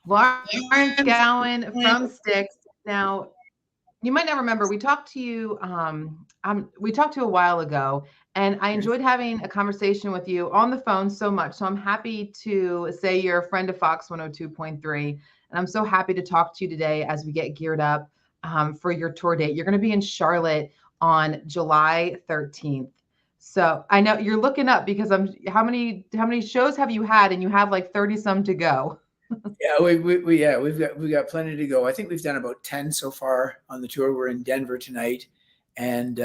Lawrence Gowan from Styx. Now, you might not remember, we talked to you, we talked to you a while ago, and I Okay. enjoyed having a conversation with you on the phone so much. So I'm happy to say you're a friend of Fox 102.3, and I'm so happy to talk to you today as we get geared up for your tour date. You're going to be in Charlotte on July 13th. So I know you're looking up because how many shows have you had? And you have like 30 some to go. Yeah, yeah, we've got plenty to go. I think we've done about 10 so far on the tour. We're in Denver tonight, and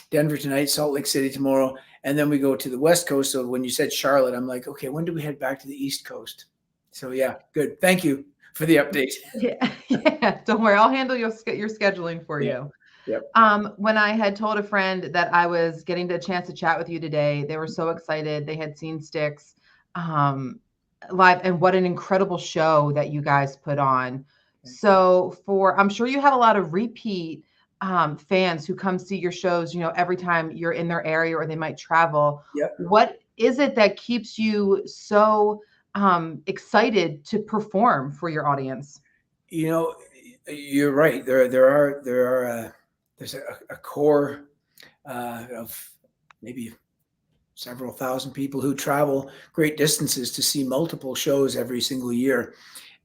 Denver tonight, Salt Lake City tomorrow, and then we go to the West Coast. So when you said Charlotte, I'm like, okay, when do we head back to the East Coast? So yeah, good. Thank you for the update. Yeah, yeah. Don't worry, I'll handle your scheduling for Yeah. you. Yep. When I had told a friend that I was getting the chance to chat with you today, they were so excited. They had seen Styx um, live, and what an incredible show that you guys put on. Thank you. So, I'm sure you have a lot of repeat fans who come see your shows. Every time you're in their area or they might travel. Yep. What is it that keeps you so excited to perform for your audience? You know, you're right. There's a core of maybe several thousand people who travel great distances to see multiple shows every single year,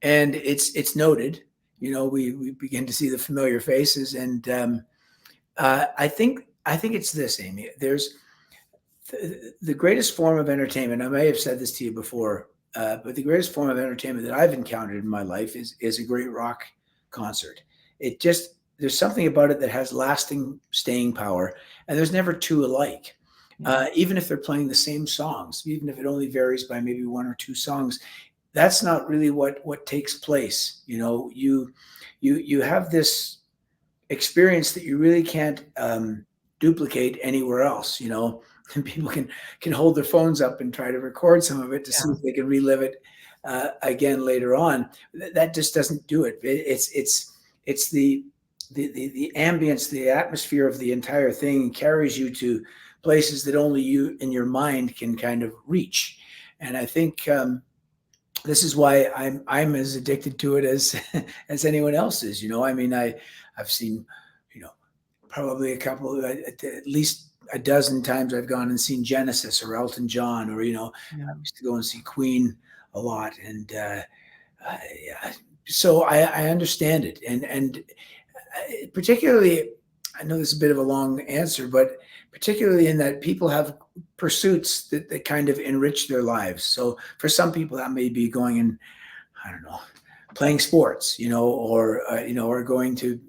and it's noted. We begin to see the familiar faces, and I think it's this, Amy. There's the greatest form of entertainment. I may have said this to you before, but the greatest form of entertainment that I've encountered in my life is a great rock concert. It just There's something about it that has lasting staying power, and there's never two alike. Yeah. Even if they're playing the same songs, even if it only varies by maybe one or two songs, that's not really what takes place. You have this experience that you really can't duplicate anywhere else. And people can hold their phones up and try to record some of it to see Yeah. if they can relive it again later on. That just doesn't do it. It's the ambience, the atmosphere of the entire thing carries you to places that only you in your mind can kind of reach. And I think this is why I'm as addicted to it as as anyone else is. I mean, I've seen, you know, probably a couple, at least a dozen times I've gone and seen Genesis or Elton John, or I Yeah. used to go and see Queen a lot, and yeah, so I understand it, and particularly, I know this is a bit of a long answer, but particularly in that people have pursuits that kind of enrich their lives. So for some people, that may be going and, I don't know, playing sports, or going to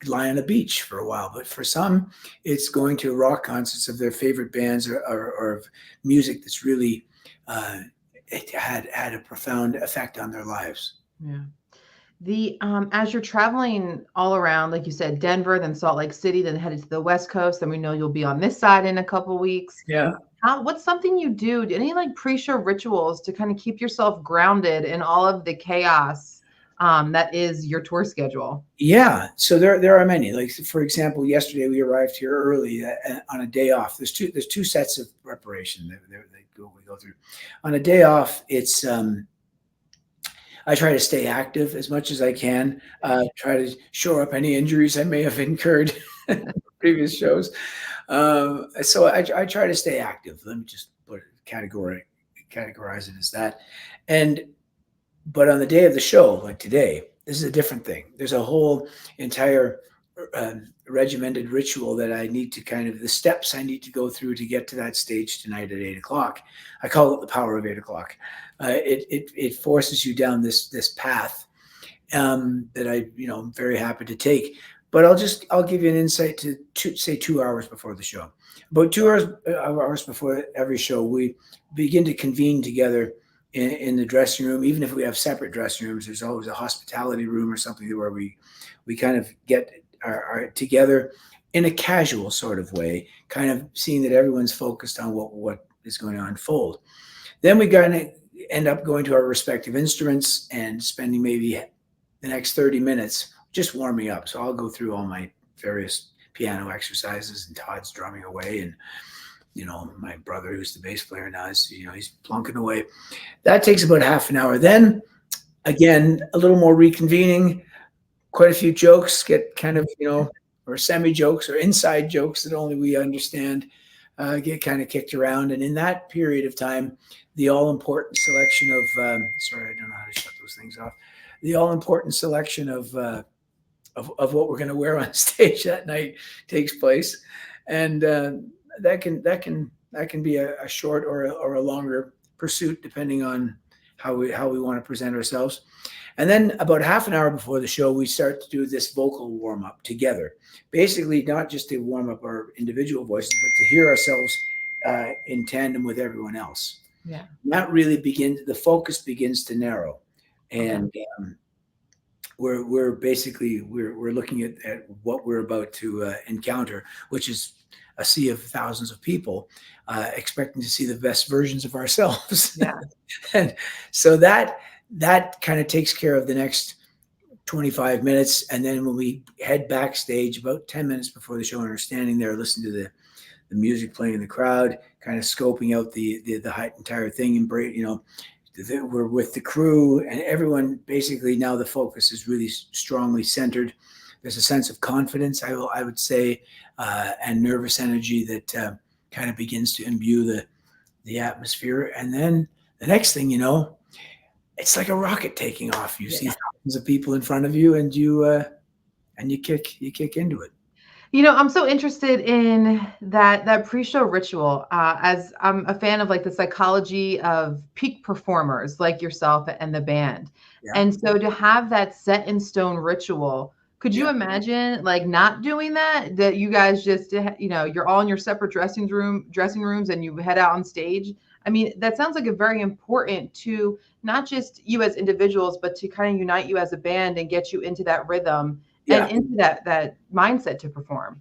lie on a beach for a while. But for some, it's going to rock concerts of their favorite bands, or of music that's really it had a profound effect on their lives. Yeah. The As you're traveling all around, like you said, Denver, then Salt Lake City, then headed to the West Coast, then we know you'll be on this side in a couple weeks. Yeah. What's something you do? Any like pre-show rituals to kind of keep yourself grounded in all of the chaos that is your tour schedule? Yeah, so there are many. Like for example, yesterday we arrived here early on a day off. There's two sets of preparation we go through. On a day off, it's I try to stay active as much as I can. Try to shore up any injuries I may have incurred in previous shows. So I try to stay active. Let me just categorize it as that. And but on the day of the show, like today, this is a different thing. There's a whole entire regimented ritual that I need to the steps I need to go through to get to that stage tonight at 8 o'clock. I call it the power of 8 o'clock. It forces you down this path that I'm very happy to take. But I'll give you an insight to say 2 hours before the show. About 2 hours before every show, we begin to convene together in the dressing room. Even if we have separate dressing rooms, there's always a hospitality room or something where we kind of get our together in a casual sort of way, kind of seeing that everyone's focused on what is going to unfold. Then we kind of end up going to our respective instruments and spending maybe the next 30 minutes just warming up. So I'll go through all my various piano exercises, and Todd's drumming away, and my brother, who's the bass player now, he's plunking away. That takes about half an hour. Then Again, a little more reconvening, quite a few jokes get kind of, or semi jokes or inside jokes that only we understand, get kind of kicked around. And in that period of time, the all important selection of, sorry, I don't know how to shut those things off. The all important selection of what we're going to wear on stage that night takes place. And that can be a short or a longer pursuit depending on how we want to present ourselves. And then about half an hour before the show, we start to do this vocal warm up together. Basically, not just to warm up our individual voices, but to hear ourselves in tandem with everyone else. Yeah. And that really begins. The focus begins to narrow, and we're basically we're looking at what we're about to encounter, which is a sea of thousands of people, expecting to see the best versions of ourselves. Yeah. And so that kind of takes care of the next 25 minutes. And then when we head backstage about 10 minutes before the show and are standing there listening to the music playing in the crowd, kind of scoping out the entire thing, and we're with the crew and everyone. Basically now the focus is really strongly centered. There's a sense of confidence, I would say, and nervous energy that kind of begins to imbue the atmosphere. And then the next thing you know, it's like a rocket taking off. You see thousands of people in front of you, and you kick into it. I'm so interested in that pre-show ritual, as I'm a fan of like the psychology of peak performers like yourself and the band. Yeah. And so to have that set in stone ritual, could you Yeah. imagine like not doing that you guys just, you're all in your separate dressing rooms and you head out on stage? I mean, that sounds like a very important to not just you as individuals, but to kind of unite you as a band and get you into that rhythm and into that mindset to perform.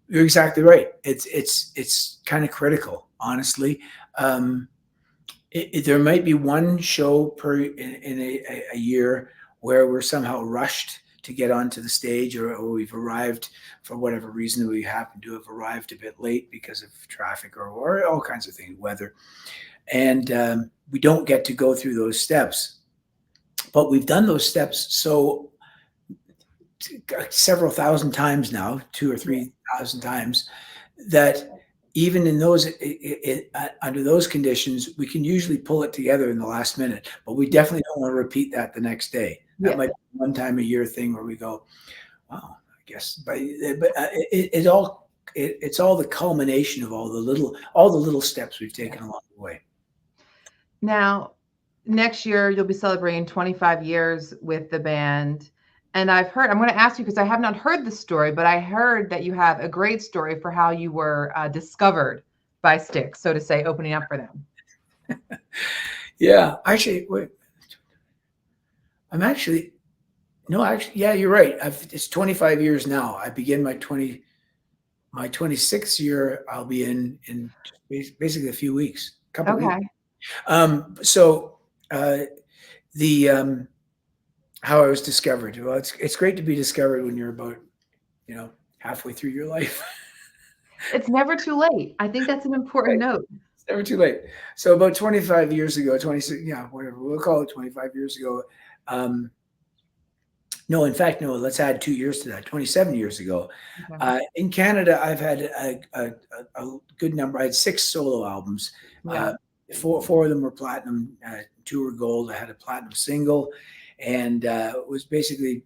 You're exactly right. It's kind of critical, honestly. There might be one show in a year where we're somehow rushed to get onto the stage, or we've arrived for whatever reason. We happen to have arrived a bit late because of traffic or all kinds of things, weather, and we don't get to go through those steps. But we've done those steps so several thousand times now, 2,000 or 3,000 times, that even in those under those conditions, we can usually pull it together in the last minute. But we definitely don't want to repeat that the next day. That might be one time a year thing where we go, wow, I guess. But it's all the culmination of all the little steps we've taken along the way. Now, next year you'll be celebrating 25 years with the band. And I'm going to ask you because I have not heard the story, but I heard that you have a great story for how you were discovered by Styx, so to say, opening up for them. Yeah, actually, wait. Yeah, you're right. It's 25 years now. I begin my 26th year. I'll be in basically a few weeks, couple weeks. So how I was discovered. Well, it's great to be discovered when you're about, halfway through your life. It's never too late. I think that's an important note. It's never too late. So about 25 years ago, 26, whatever, we'll call it 25 years ago. No, in fact, no, let's add 2 years to that, 27 years ago. In Canada, I've had a good number. I had 6 solo albums. Four of them were platinum, 2 were gold. I had a platinum single, and it was basically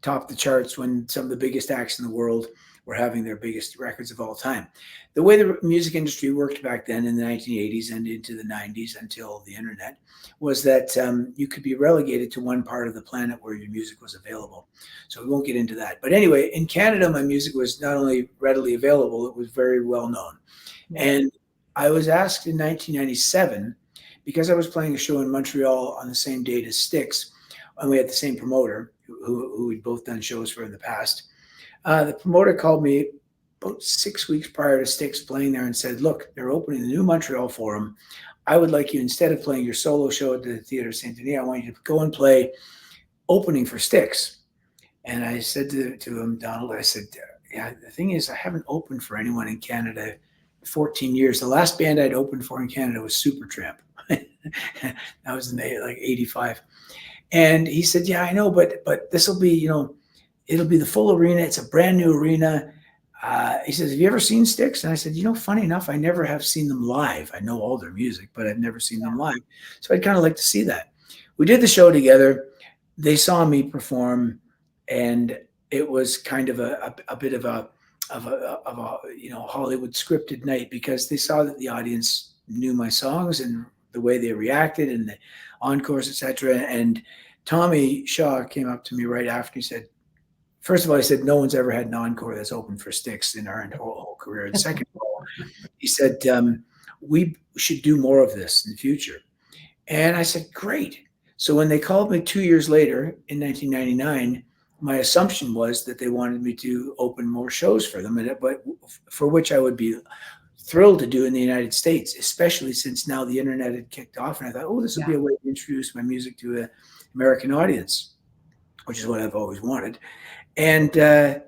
topped the charts when some of the biggest acts in the world were having their biggest records of all time. The way the music industry worked back then in the 1980s and into the 90s until the internet was that you could be relegated to one part of the planet where your music was available. So we won't get into that. But anyway, in Canada, my music was not only readily available, it was very well known. And I was asked in 1997, because I was playing a show in Montreal on the same date as Styx, and we had the same promoter who we'd both done shows for in the past. The promoter called me about 6 weeks prior to Styx playing there and said, look, they're opening the new Montreal Forum. I would like you, instead of playing your solo show at the Theatre Saint Denis, I want you to go and play opening for Styx. And I said to him, Donald, I said, yeah, the thing is, I haven't opened for anyone in Canada in 14 years. The last band I'd opened for in Canada was Supertramp. That was in like 85. And he said, yeah, I know, but this will be, it'll be the full arena. It's a brand new arena. He says, have you ever seen Styx? And I said, funny enough, I never have seen them live. I know all their music, but I've never seen them live. So I'd kind of like to see that. We did the show together. They saw me perform, and it was kind of a bit of a Hollywood scripted night, because they saw that the audience knew my songs and the way they reacted and the encores, etc. And Tommy Shaw came up to me right after. He said, first of all, he said, no one's ever had an encore that's open for Styx in our whole career. And second of all, he said, we should do more of this in the future. And I said, great. So when they called me 2 years later in 1999, my assumption was that they wanted me to open more shows for them, but for which I would be thrilled to do in the United States, especially since now the internet had kicked off. And I thought, oh, this would be a way to introduce my music to an American audience, which is what I've always wanted. And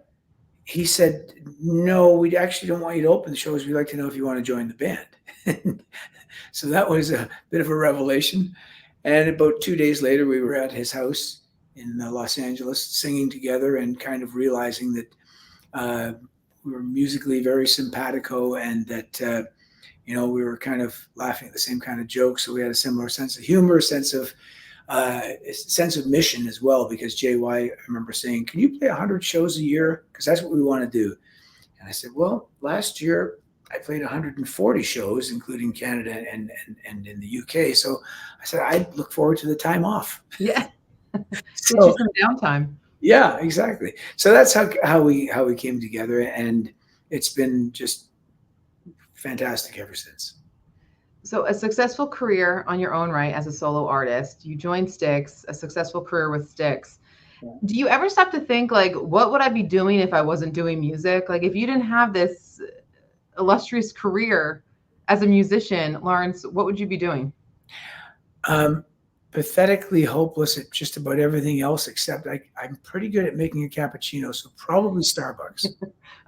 he said, no, we actually don't want you to open the shows. We'd like to know if you want to join the band. So that was a bit of a revelation. And about 2 days later, we were at his house in Los Angeles singing together and kind of realizing that we were musically very simpatico, and that, we were kind of laughing at the same kind of jokes. So we had a similar sense of humor, sense of mission as well, because JY, I remember saying, can you play 100 shows a year? Because that's what we want to do. And I said, well, last year I played 140 shows, including Canada and in the UK. So I said, I look forward to the time off. Yeah. So, you some downtime. Yeah, exactly. So that's how we came together, and it's been just fantastic ever since. So a successful career on your own right as a solo artist. You joined Styx, a successful career with Styx. Yeah. Do you ever stop to think, like, what would I be doing if I wasn't doing music? Like, if you didn't have this illustrious career as a musician, Lawrence, what would you be doing? Pathetically hopeless at just about everything else, except I'm pretty good at making a cappuccino, so probably Starbucks.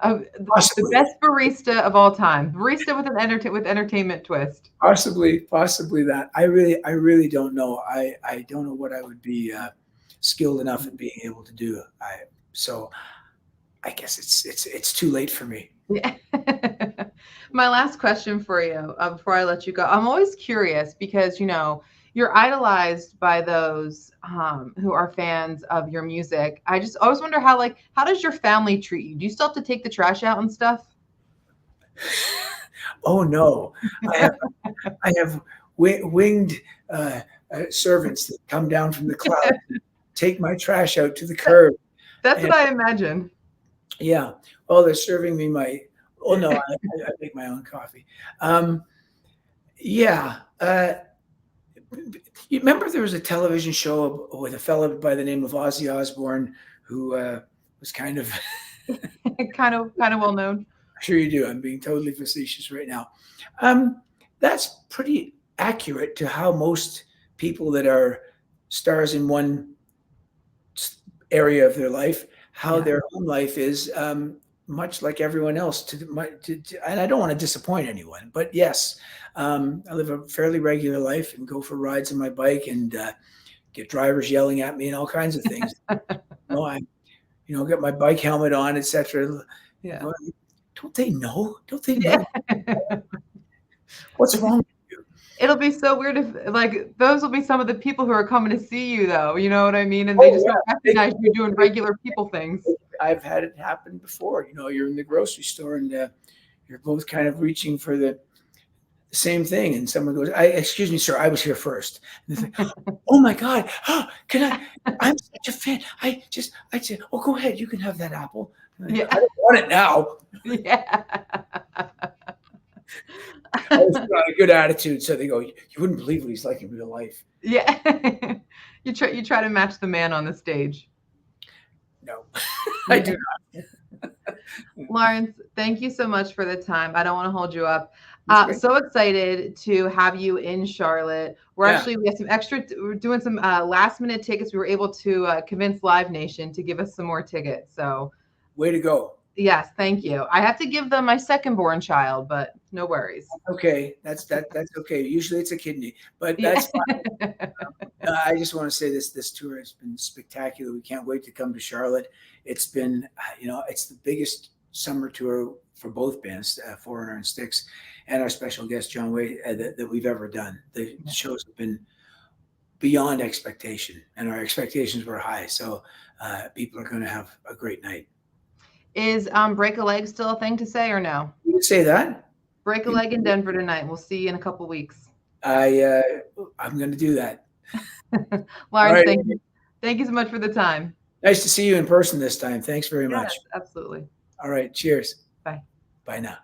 The best barista of all time, barista with an entertainment twist. Possibly that. I really don't know. I don't know what I would be skilled enough at being able to do. So I guess it's too late for me. Yeah. My last question for you before I let you go. I'm always curious because you're idolized by those who are fans of your music. I just always wonder how does your family treat you? Do you still have to take the trash out and stuff? Oh no, I have winged servants that come down from the cloud, take my trash out to the curb. That's what I imagine. Yeah. Oh, they're serving me my. Oh no, I make my own coffee. Yeah. You remember there was a television show with a fellow by the name of Ozzy Osbourne who was kind of kind of well known. I'm sure you do. I'm being totally facetious right now. That's pretty accurate to how most people that are stars in one area of their life, how their own life is much like everyone else. And I don't want to disappoint anyone, but yes, I live a fairly regular life and go for rides on my bike and get drivers yelling at me and all kinds of things. I get my bike helmet on, etc. Yeah. Don't they know? Don't they know? Yeah. What's wrong with you? It'll be so weird if those will be some of the people who are coming to see you, though. You know what I mean? And they just don't recognize you doing regular people things. I've had it happen before. You're in the grocery store and you're both kind of reaching for the same thing, and someone goes, "Excuse me, sir, I was here first." And it's like, "Oh my God, can I? I'm such a fan. I said, oh, go ahead, you can have that apple." Yeah. I don't want it now. Yeah. I was on a good attitude, so they go, "You wouldn't believe what he's like in real life." Yeah. You try to match the man on the stage. No, I do not. Lawrence, thank you so much for the time. I don't want to hold you up. So excited to have you in Charlotte. We have some extra, we're doing some last minute tickets. We were able to convince Live Nation to give us some more tickets. So way to go. Yes, thank you. I have to give them my second born child, but no worries. Okay, that's okay. Usually it's a kidney, but that's fine. I just want to say this tour has been spectacular. We can't wait to come to Charlotte. It's been, it's the biggest summer tour for both bands, Foreigner and Styx, and our special guest John Way that we've ever done. The shows have been beyond expectation, and our expectations were high. So people are going to have a great night. Is break a leg still a thing to say or no? You would say that? Break a leg in Denver tonight. We'll see you in a couple weeks. I'm going to do that. Lawrence, Right. thank you. Thank you so much for the time. Nice to see you in person this time. Thanks very much. Yes, absolutely. All right. Cheers. Bye. Bye now.